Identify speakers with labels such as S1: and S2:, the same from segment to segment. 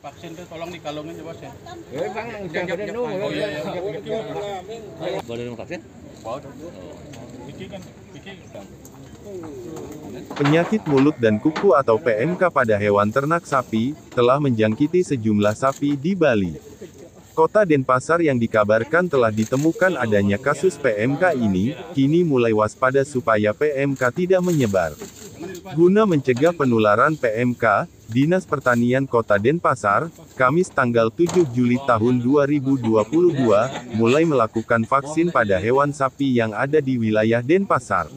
S1: vaksin tuh tolong dikalungin ya bos ya.
S2: Boleh dong vaksin?
S3: Penyakit mulut dan kuku atau PMK pada hewan ternak sapi telah menjangkiti sejumlah sapi di Bali. Kota Denpasar yang dikabarkan telah ditemukan adanya kasus PMK ini, kini mulai waspada supaya PMK tidak menyebar. Guna mencegah penularan PMK, Dinas Pertanian Kota Denpasar, Kamis tanggal 7 Juli tahun 2022, mulai melakukan vaksin pada hewan sapi yang ada di wilayah Denpasar.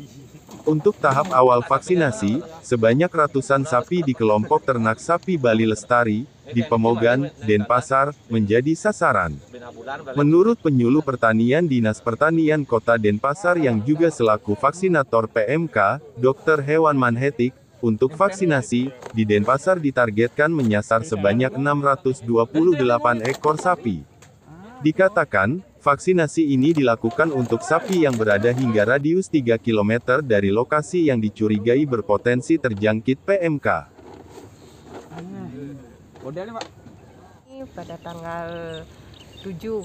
S3: Untuk tahap awal vaksinasi, sebanyak ratusan sapi di kelompok ternak sapi Bali Lestari, di Pemogan, Denpasar, menjadi sasaran. Menurut penyuluh pertanian Dinas Pertanian Kota Denpasar yang juga selaku vaksinator PMK, Dr. Hewan Manhetik, untuk vaksinasi, di Denpasar ditargetkan menyasar sebanyak 628 ekor sapi. Dikatakan, vaksinasi ini dilakukan untuk sapi yang berada hingga radius 3 km dari lokasi yang dicurigai berpotensi terjangkit PMK.
S4: Pada tanggal 7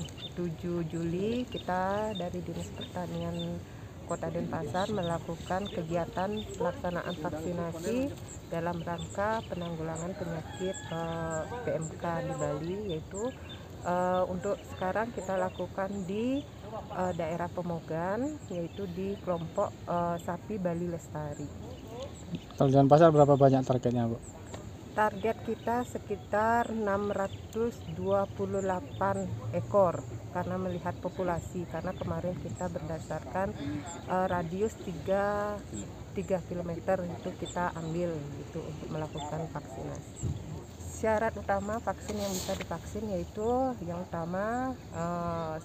S4: Juli kita dari Dinas Pertanian Kota Denpasar melakukan kegiatan pelaksanaan vaksinasi dalam rangka penanggulangan penyakit PMK di Bali, yaitu untuk sekarang kita lakukan di daerah Pemogan, yaitu di kelompok sapi Bali Lestari.
S5: Kalau di Denpasar berapa banyak targetnya, Bu?
S4: Target kita sekitar 628 ekor karena melihat populasi, karena kemarin kita berdasarkan radius 3 km itu kita ambil gitu untuk melakukan vaksinasi. Syarat utama vaksin yang bisa divaksin yaitu yang utama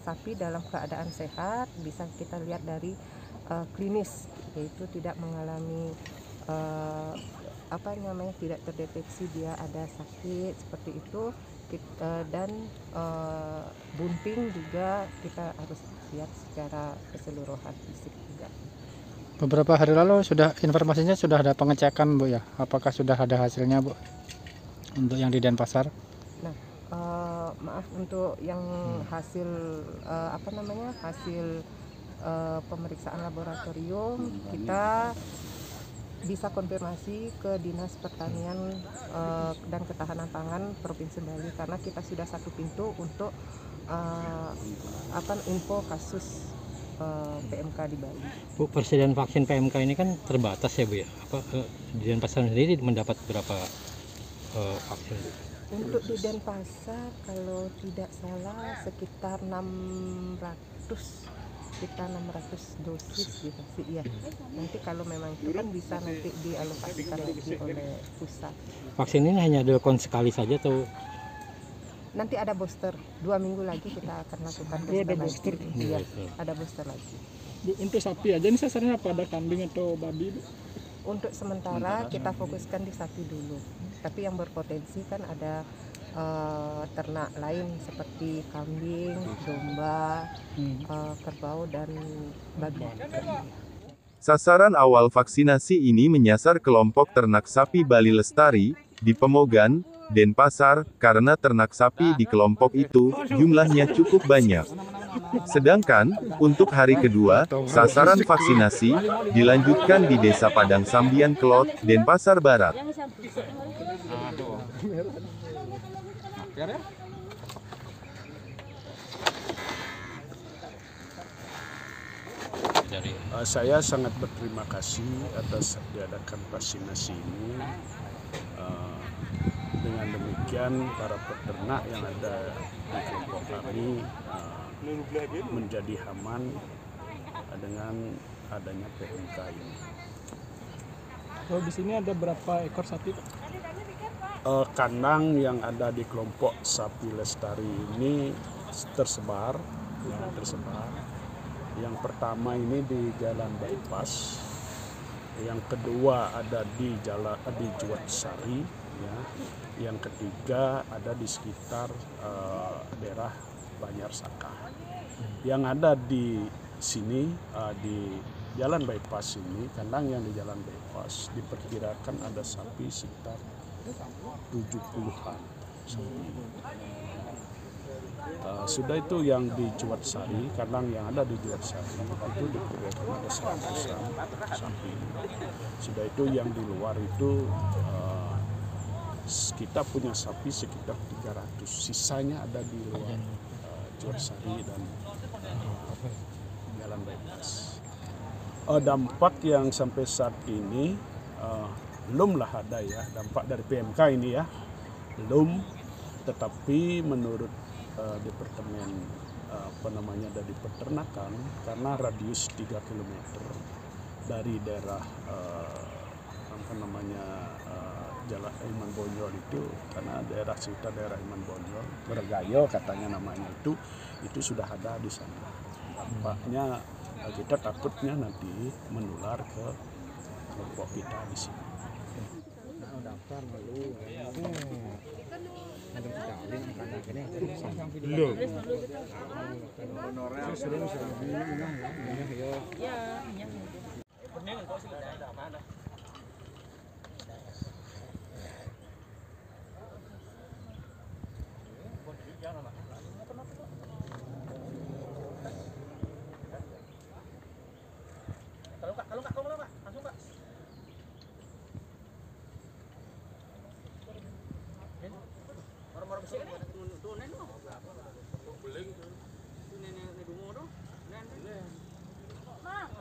S4: sapi dalam keadaan sehat, bisa kita lihat dari klinis, yaitu tidak mengalami tidak terdeteksi dia ada sakit seperti itu, dan bunting juga kita harus lihat secara keseluruhan fisik juga.
S5: Beberapa hari lalu informasinya sudah ada pengecekan, Bu ya. Apakah sudah ada hasilnya, Bu? Untuk yang di Denpasar?
S4: Nah, maaf untuk yang hasil hasil pemeriksaan laboratorium kita bisa konfirmasi ke Dinas Pertanian dan Ketahanan Pangan Provinsi Bali, karena kita sudah satu pintu untuk info kasus PMK di Bali.
S2: Bu, persediaan vaksin PMK ini kan terbatas ya, Bu ya. Di Denpasar sendiri mendapat berapa vaksin?
S4: Untuk di Denpasar kalau tidak salah sekitar 600 dosis gitu sih ya. Nanti kalau memang itu kan bisa nanti dialokasikan lagi oleh pusat.
S2: Vaksin ini hanya dilakukan sekali saja atau
S4: nanti ada booster, 2 minggu lagi kita akan lakukan booster lagi. Iya, ada booster lagi.
S5: Bu, untuk sapi aja ini sasarannya apa, ada kambing atau babi, Bu?
S4: Untuk sementara kita fokuskan di sapi dulu, tapi yang berpotensi kan ada ternak lain seperti kambing, domba, kerbau, dan babi.
S3: Sasaran awal vaksinasi ini menyasar kelompok ternak sapi Bali Lestari, di Pemogan, Denpasar, karena ternak sapi di kelompok itu jumlahnya cukup banyak. Sedangkan, untuk hari kedua, sasaran vaksinasi dilanjutkan di Desa Padang Sambian Klot, Denpasar Barat.
S6: Saya sangat berterima kasih atas diadakan vaksinasi ini. Dengan demikian para peternak yang ada di kelompok kami menjadi aman dengan adanya PMK ini.
S5: Kalau di sini ada berapa ekor sapi?
S6: Kandang yang ada di kelompok sapi Lestari ini tersebar. Yang pertama ini di Jalan Bypass, yang kedua ada di Juwatsari, ya. Yang ketiga ada di sekitar daerah Banyarsaka. Yang ada di sini di Jalan Bypass ini, kandang yang di Jalan Bypass diperkirakan ada sapi sekitar 70-an. Sudah itu yang di Juwatsari, kandang yang ada di Juwatsari itu diperkirakan ada 100-an sapi. Sudah itu yang di luar itu kita punya sapi sekitar 300, sisanya ada di luar Juwatsari dan Jalan Bypass. Dampak yang sampai saat ini belumlah ada ya, dampak dari PMK ini ya, belum. Tetapi menurut Departemen dari peternakan, karena radius 3 km dari daerah Jalan Iman Bonjol itu, karena daerah sekitar daerah Iman Bonjol, Bergayo katanya namanya itu sudah ada di sana. Dampaknya kita takutnya nanti menular ke kelompok kita di sini.
S1: Nah,